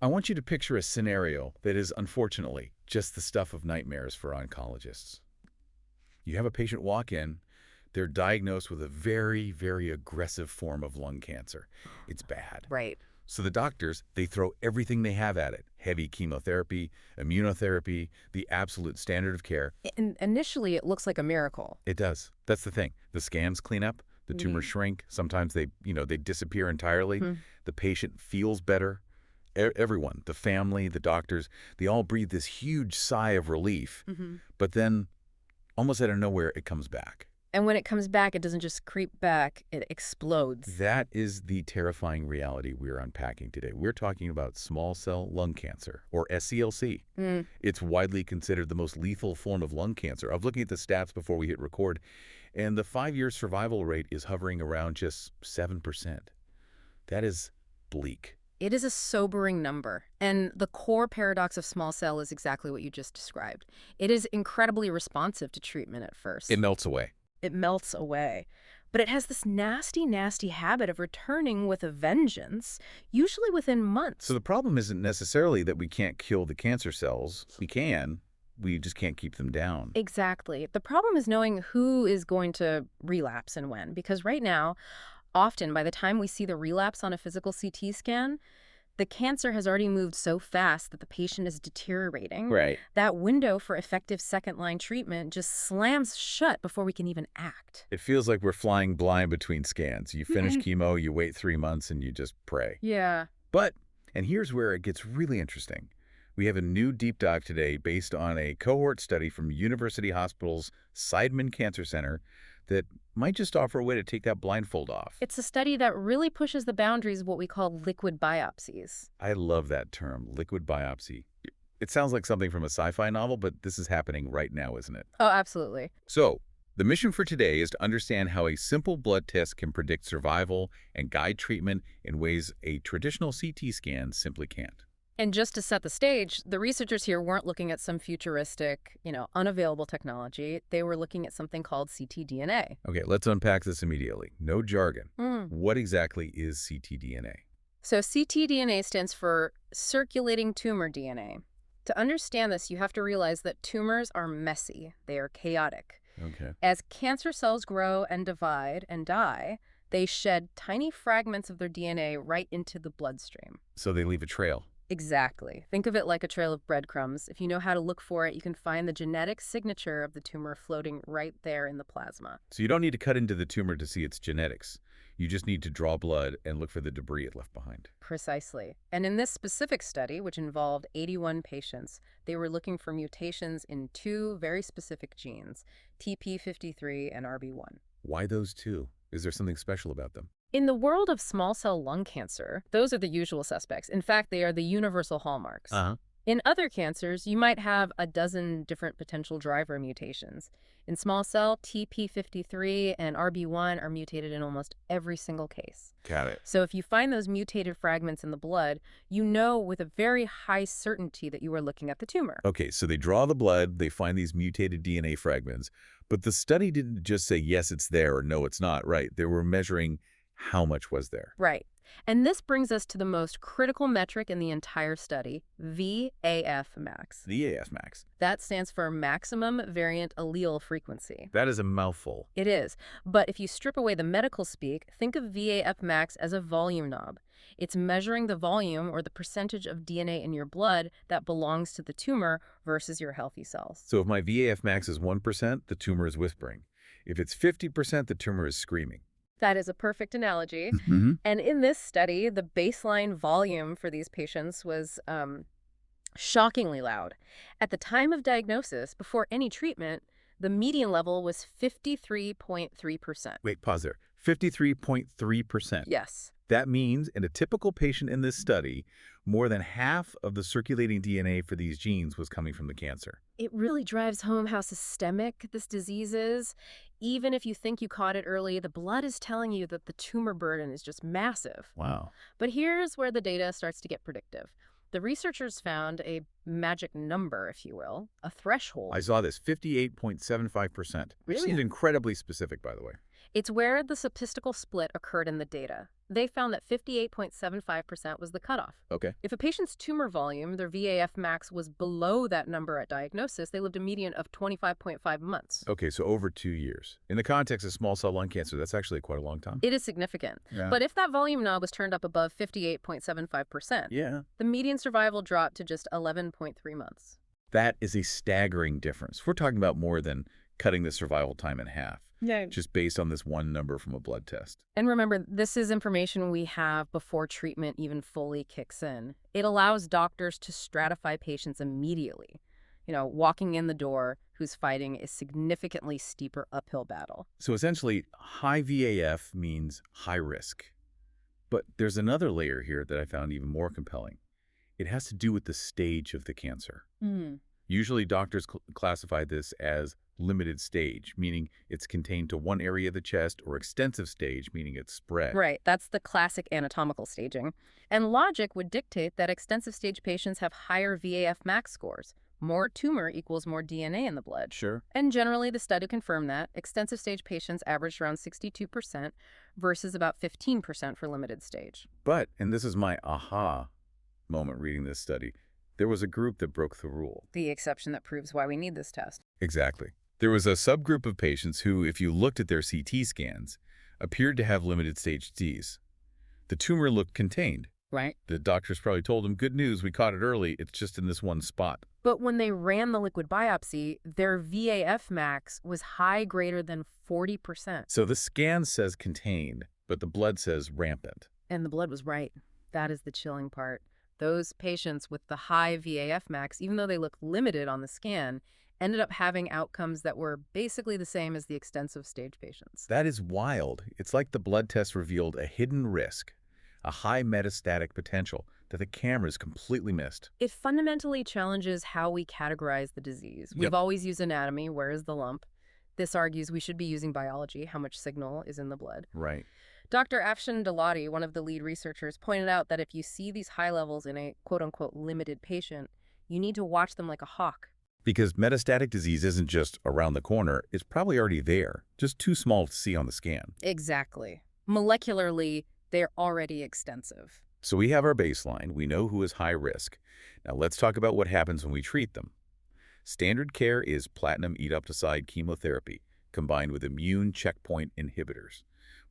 I want you to picture a scenario that is, unfortunately, just the stuff of nightmares for oncologists. You have a patient walk in. They're diagnosed with a very, very aggressive form of lung cancer. It's bad. Right. So the doctors, they throw everything they have at it. Heavy chemotherapy, immunotherapy, the absolute standard of care. And initially, it looks like a miracle. It does. That's the thing. The scans clean up. The tumors shrink. Sometimes they disappear entirely. The patient feels better. Everyone, the family, the doctors, they all breathe this huge sigh of relief. But then, almost out of nowhere, it comes back. And when it comes back, it doesn't just creep back, it explodes. That is the terrifying reality we're unpacking today. We're talking about small cell lung cancer, or SCLC. It's widely considered the most lethal form of lung cancer. I was looking at the stats before we hit record, and the 5-year survival rate is hovering around just 7%. That is bleak. It is a sobering number. And the core paradox of small cell is exactly what you just described. It is incredibly responsive to treatment at first. It melts away. It melts away. But it has this nasty, nasty habit of returning with a vengeance, usually within months. So the problem isn't necessarily that we can't kill the cancer cells. We can. We just can't keep them down. Exactly. The problem is knowing who is going to relapse and when. Because right now, often by the time we see the relapse on a physical CT scan, the cancer has already moved so fast that the patient is deteriorating. Right. That window for effective second-line treatment just slams shut before we can even act. It feels like we're flying blind between scans. You finish chemo, you wait 3 months, and you just pray. Yeah. But, and here's where it gets really interesting. We have a new deep dive today based on a cohort study from University Hospital's Seidman Cancer Center that might just offer a way to take that blindfold off. It's a study that really pushes the boundaries of what we call liquid biopsies. I love that term, liquid biopsy. It sounds like something from a sci-fi novel, but this is happening right now, isn't it? Oh, absolutely. So, the mission for today is to understand how a simple blood test can predict survival and guide treatment in ways a traditional CT scan simply can't. And just to set the stage, the researchers here weren't looking at some futuristic, unavailable technology. They were looking at something called ctDNA. Okay, let's unpack this immediately. No jargon. What exactly is ctDNA? So ctDNA stands for circulating tumor DNA. To understand this, you have to realize that tumors are messy. They are chaotic. Okay. As cancer cells grow and divide and die, they shed tiny fragments of their DNA right into the bloodstream. So they leave a trail. Exactly. Think of it like a trail of breadcrumbs. If you know how to look for it, you can find the genetic signature of the tumor floating right there in the plasma. So you don't need to cut into the tumor to see its genetics. You just need to draw blood and look for the debris it left behind. Precisely. And in this specific study, which involved 81 patients, they were looking for mutations in 2 very specific genes, TP53 and RB1. Why those 2? Is there something special about them? In the world of small cell lung cancer, those are the usual suspects. In fact, they are the universal hallmarks. In other cancers, you might have a dozen different potential driver mutations. In small cell, TP53 and RB1 are mutated in almost every single case. Got it. So if you find those mutated fragments in the blood, you know with a very high certainty that you are looking at the tumor. Okay, so they draw the blood, they find these mutated DNA fragments, but the study didn't just say, yes, it's there, or no, it's not, right? They were measuring how much was there. Right. And this brings us to the most critical metric in the entire study, VAF max. VAF max. That stands for maximum variant allele frequency. That is a mouthful. It is. But if you strip away the medical speak, think of VAF max as a volume knob. It's measuring the volume or the percentage of DNA in your blood that belongs to the tumor versus your healthy cells. So if my VAF max is 1%, the tumor is whispering. If it's 50%, the tumor is screaming. That is a perfect analogy. And in this study, the baseline volume for these patients was shockingly loud. At the time of diagnosis, before any treatment, the median level was 53.3%. Wait, pause there. 53.3%. Yes. That means in a typical patient in this study, more than half of the circulating DNA for these genes was coming from the cancer. It really drives home how systemic this disease is. Even if you think you caught it early, the blood is telling you that the tumor burden is just massive. Wow. But here's where the data starts to get predictive. The researchers found a magic number, if you will, a threshold. I saw this, 58.75%. Really? Seems incredibly specific, by the way. It's where the statistical split occurred in the data. They found that 58.75% was the cutoff. Okay. If a patient's tumor volume, their VAF max, was below that number at diagnosis, they lived a median of 25.5 months. Okay, so over 2 years. In the context of small cell lung cancer, that's actually quite a long time. It is significant. Yeah. But if that volume knob was turned up above 58.75%, the median survival dropped to just 11.3 months. That is a staggering difference. We're talking about more than cutting the survival time in half. Yeah. Just based on this one number from a blood test. And remember, this is information we have before treatment even fully kicks in. It allows doctors to stratify patients immediately. Walking in the door who's fighting a significantly steeper uphill battle. So essentially, high VAF means high risk. But there's another layer here that I found even more compelling. It has to do with the stage of the cancer. Usually doctors classify this as limited stage, meaning it's contained to one area of the chest, or extensive stage, meaning it's spread. Right, that's the classic anatomical staging. And logic would dictate that extensive stage patients have higher VAF max scores. More tumor equals more DNA in the blood. Sure. And generally, the study confirmed that extensive stage patients averaged around 62% versus about 15% for limited stage. But, and this is my aha moment reading this study, there was a group that broke the rule. The exception that proves why we need this test. Exactly. There was a subgroup of patients who, if you looked at their CT scans, appeared to have limited stage disease. The tumor looked contained. Right. The doctors probably told them, good news, we caught it early, it's just in this one spot. But when they ran the liquid biopsy, their VAF max was high, greater than 40%. So the scan says contained, but the blood says rampant. And the blood was right. That is the chilling part. Those patients with the high VAF max, even though they looked limited on the scan, ended up having outcomes that were basically the same as the extensive stage patients. That is wild. It's like the blood test revealed a hidden risk, a high metastatic potential that the cameras completely missed. It fundamentally challenges how we categorize the disease. We've always used anatomy, where is the lump? This argues we should be using biology, how much signal is in the blood. Right. Dr. Afshan Dalati, one of the lead researchers, pointed out that if you see these high levels in a quote-unquote limited patient, you need to watch them like a hawk. Because metastatic disease isn't just around the corner, it's probably already there, just too small to see on the scan. Exactly. Molecularly, they're already extensive. So we have our baseline. We know who is high risk. Now let's talk about what happens when we treat them. Standard care is platinum etoposide chemotherapy combined with immune checkpoint inhibitors.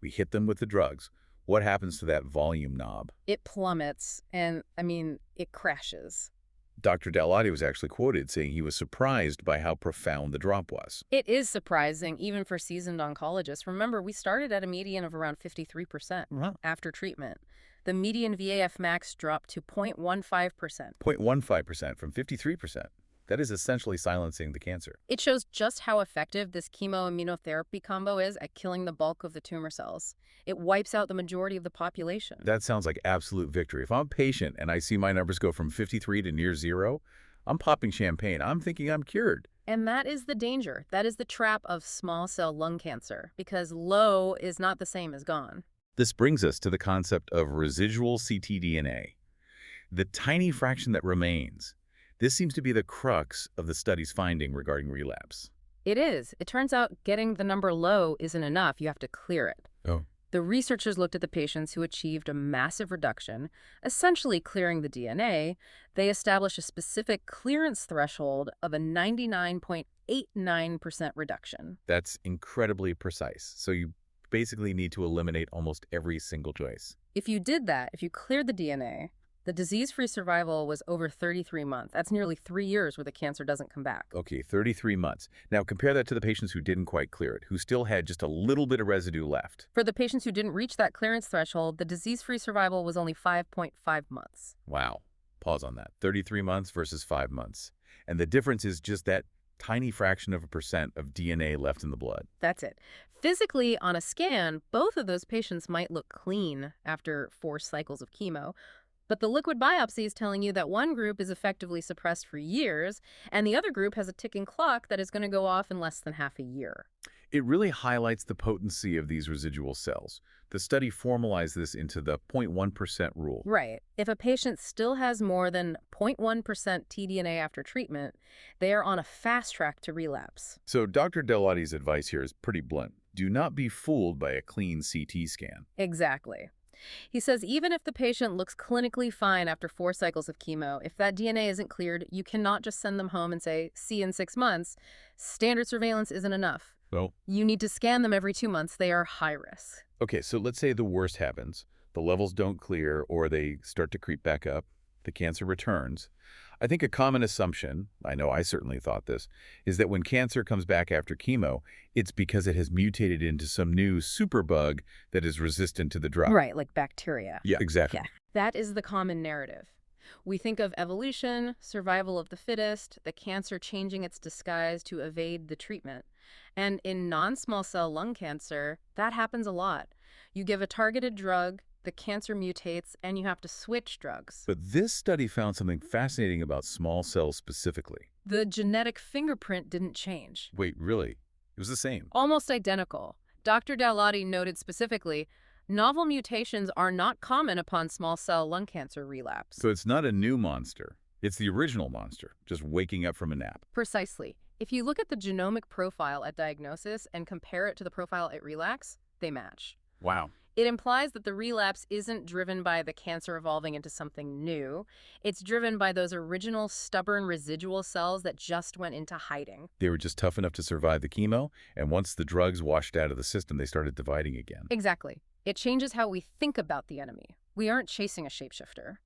We hit them with the drugs. What happens to that volume knob? It plummets, and, it crashes. Dr. Dalati was actually quoted saying he was surprised by how profound the drop was. It is surprising, even for seasoned oncologists. Remember, we started at a median of around 53% after treatment. The median VAF max dropped to 0.15%. 0.15% from 53%. That is essentially silencing the cancer. It shows just how effective this chemoimmunotherapy combo is at killing the bulk of the tumor cells. It wipes out the majority of the population. That sounds like absolute victory. If I'm a patient and I see my numbers go from 53 to near zero, I'm popping champagne. I'm thinking I'm cured. And that is the danger. That is the trap of small cell lung cancer, because low is not the same as gone. This brings us to the concept of residual ctDNA, the tiny fraction that remains. This seems to be the crux of the study's finding regarding relapse. It is. It turns out getting the number low isn't enough. You have to clear it. Oh. The researchers looked at the patients who achieved a massive reduction, essentially clearing the DNA. They established a specific clearance threshold of a 99.89% reduction. That's incredibly precise. So you basically need to eliminate almost every single choice. If you did that, if you cleared the DNA, the disease-free survival was over 33 months. That's nearly 3 years where the cancer doesn't come back. Okay, 33 months. Now compare that to the patients who didn't quite clear it, who still had just a little bit of residue left. For the patients who didn't reach that clearance threshold, the disease-free survival was only 5.5 months. Wow. Pause on that. 33 months versus 5 months. And the difference is just that tiny fraction of a percent of DNA left in the blood. That's it. Physically, on a scan, both of those patients might look clean after 4 cycles of chemo. But the liquid biopsy is telling you that one group is effectively suppressed for years, and the other group has a ticking clock that is going to go off in less than half a year. It really highlights the potency of these residual cells. The study formalized this into the 0.1% rule. Right. If a patient still has more than 0.1% tDNA after treatment, they are on a fast track to relapse. So Dr. Dalati's advice here is pretty blunt. Do not be fooled by a clean CT scan. Exactly. He says even if the patient looks clinically fine after 4 cycles of chemo, if that DNA isn't cleared, you cannot just send them home and say, see you in 6 months. Standard surveillance isn't enough. Well, You need to scan them every 2 months. They are high risk. okay, so let's say the worst happens. The levels don't clear or they start to creep back up. The cancer returns. I think a common assumption, I know I certainly thought this, is that when cancer comes back after chemo, it's because it has mutated into some new superbug that is resistant to the drug. Right, like bacteria. Yeah, exactly. Yeah, that is the common narrative. We think of evolution, survival of the fittest, the cancer changing its disguise to evade the treatment. And in non-small cell lung cancer, that happens a lot. You give a targeted drug, the cancer mutates, and you have to switch drugs. But this study found something fascinating about small cells specifically. The genetic fingerprint didn't change. Wait, really? It was the same. Almost identical. Dr. Dowlati noted specifically, novel mutations are not common upon small cell lung cancer relapse. So it's not a new monster. It's the original monster, just waking up from a nap. Precisely. If you look at the genomic profile at diagnosis and compare it to the profile at relapse, they match. Wow. It implies that the relapse isn't driven by the cancer evolving into something new. It's driven by those original stubborn residual cells that just went into hiding. They were just tough enough to survive the chemo, and once the drugs washed out of the system, they started dividing again. Exactly. It changes how we think about the enemy. We aren't chasing a shapeshifter.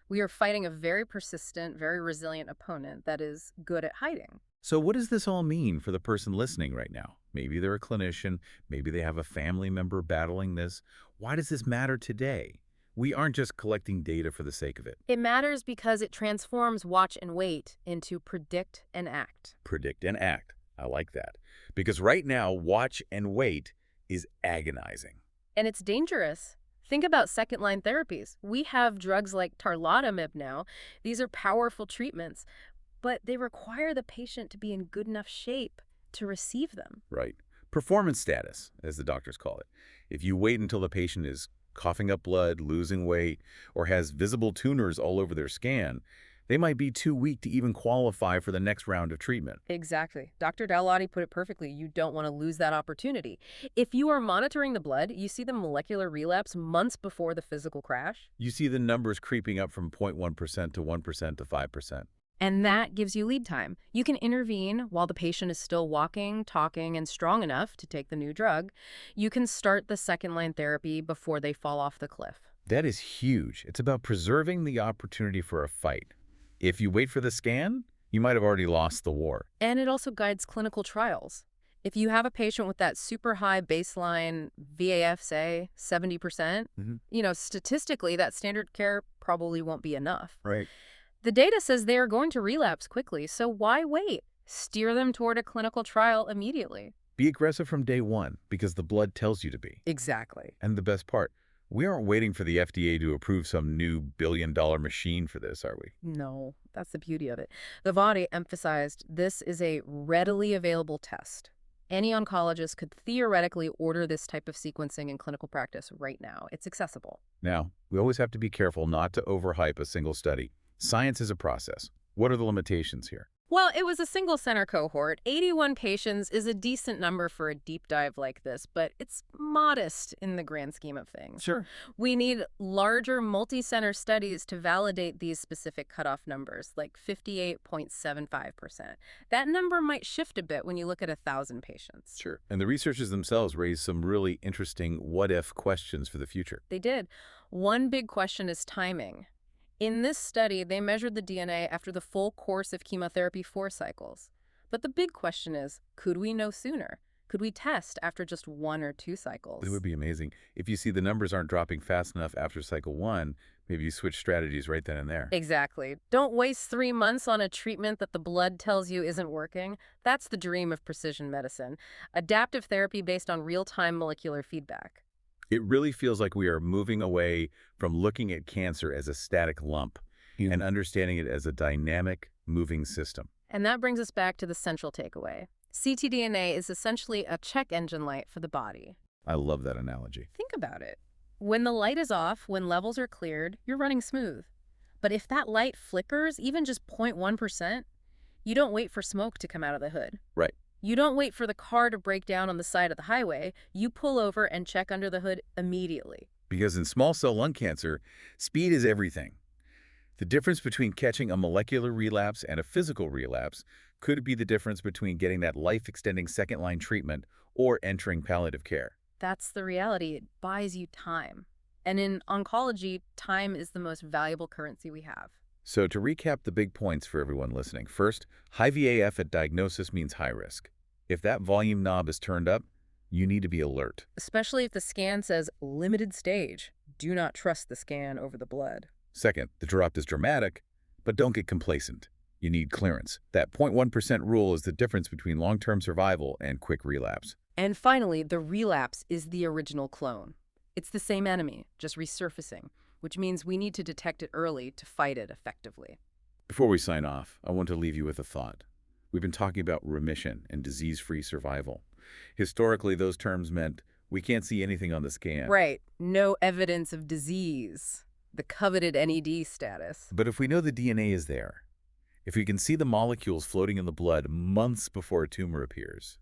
We are fighting a very persistent, very resilient opponent that is good at hiding. So what does this all mean for the person listening right now? Maybe they're a clinician, maybe they have a family member battling this. Why does this matter today? We aren't just collecting data for the sake of it. It matters because it transforms watch and wait into predict and act. Predict and act. I like that. Because right now, watch and wait is agonizing. And it's dangerous. Think about second-line therapies. We have drugs like tarlatamab now. These are powerful treatments, but they require the patient to be in good enough shape to receive them. Right. Performance status, as the doctors call it. If you wait until the patient is coughing up blood, losing weight, or has visible tumors all over their scan, they might be too weak to even qualify for the next round of treatment. Exactly. Dr. Dowlati put it perfectly. You don't want to lose that opportunity. If you are monitoring the blood, you see the molecular relapse months before the physical crash. You see the numbers creeping up from 0.1% to 1% to 5%. And that gives you lead time. You can intervene while the patient is still walking, talking, and strong enough to take the new drug. You can start the second-line therapy before they fall off the cliff. That is huge. It's about preserving the opportunity for a fight. If you wait for the scan, you might have already lost the war. And it also guides clinical trials. If you have a patient with that super high baseline VAF, say 70%, statistically, that standard care probably won't be enough. Right. The data says they are going to relapse quickly, so why wait? Steer them toward a clinical trial immediately. Be aggressive from day one because the blood tells you to be. Exactly. And the best part, we aren't waiting for the FDA to approve some new billion-dollar machine for this, are we? No, that's the beauty of it. The body emphasized this is a readily available test. Any oncologist could theoretically order this type of sequencing in clinical practice right now. It's accessible. Now, we always have to be careful not to overhype a single study. Science is a process. What are the limitations here? Well, it was a single-center cohort. 81 patients is a decent number for a deep dive like this, but it's modest in the grand scheme of things. Sure. We need larger multi-center studies to validate these specific cutoff numbers, like 58.75%. That number might shift a bit when you look at 1,000 patients. Sure. And the researchers themselves raised some really interesting what-if questions for the future. They did. One big question is timing. In this study, they measured the DNA after the full course of chemotherapy 4 cycles. But the big question is, could we know sooner? Could we test after just 1 or 2 cycles? It would be amazing. If you see the numbers aren't dropping fast enough after cycle 1, maybe you switch strategies right then and there. Exactly. Don't waste 3 months on a treatment that the blood tells you isn't working. That's the dream of precision medicine. Adaptive therapy based on real-time molecular feedback. It really feels like we are moving away from looking at cancer as a static lump and understanding it as a dynamic, moving system. And that brings us back to the central takeaway. ctDNA is essentially a check engine light for the body. I love that analogy. Think about it. When the light is off, when levels are cleared, you're running smooth. But if that light flickers, even just 0.1%, you don't wait for smoke to come out of the hood. Right. You don't wait for the car to break down on the side of the highway. You pull over and check under the hood immediately. Because in small cell lung cancer, speed is everything. The difference between catching a molecular relapse and a physical relapse could be the difference between getting that life-extending second-line treatment or entering palliative care. That's the reality. It buys you time. And in oncology, time is the most valuable currency we have. So to recap the big points for everyone listening, first, high VAF at diagnosis means high risk. If that volume knob is turned up, you need to be alert. Especially if the scan says limited stage. Do not trust the scan over the blood. Second, the drop is dramatic, but don't get complacent. You need clearance. That 0.1% rule is the difference between long-term survival and quick relapse. And finally, the relapse is the original clone. It's the same enemy, just resurfacing, which means we need to detect it early to fight it effectively. Before we sign off, I want to leave you with a thought. We've been talking about remission and disease-free survival. Historically, those terms meant we can't see anything on the scan. Right. No evidence of disease. The coveted NED status. But if we know the DNA is there, if we can see the molecules floating in the blood months before a tumor appears,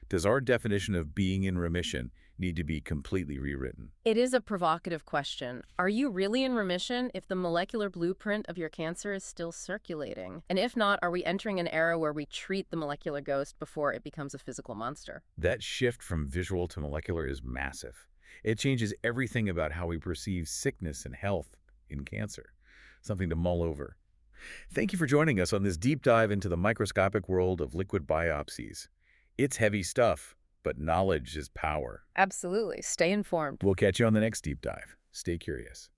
does our definition of being in remission need to be completely rewritten? It is a provocative question. Are you really in remission if the molecular blueprint of your cancer is still circulating? And if not, are we entering an era where we treat the molecular ghost before it becomes a physical monster? That shift from visual to molecular is massive. It changes everything about how we perceive sickness and health in cancer. Something to mull over. Thank you for joining us on this deep dive into the microscopic world of liquid biopsies. It's heavy stuff, but knowledge is power. Absolutely. Stay informed. We'll catch you on the next deep dive. Stay curious.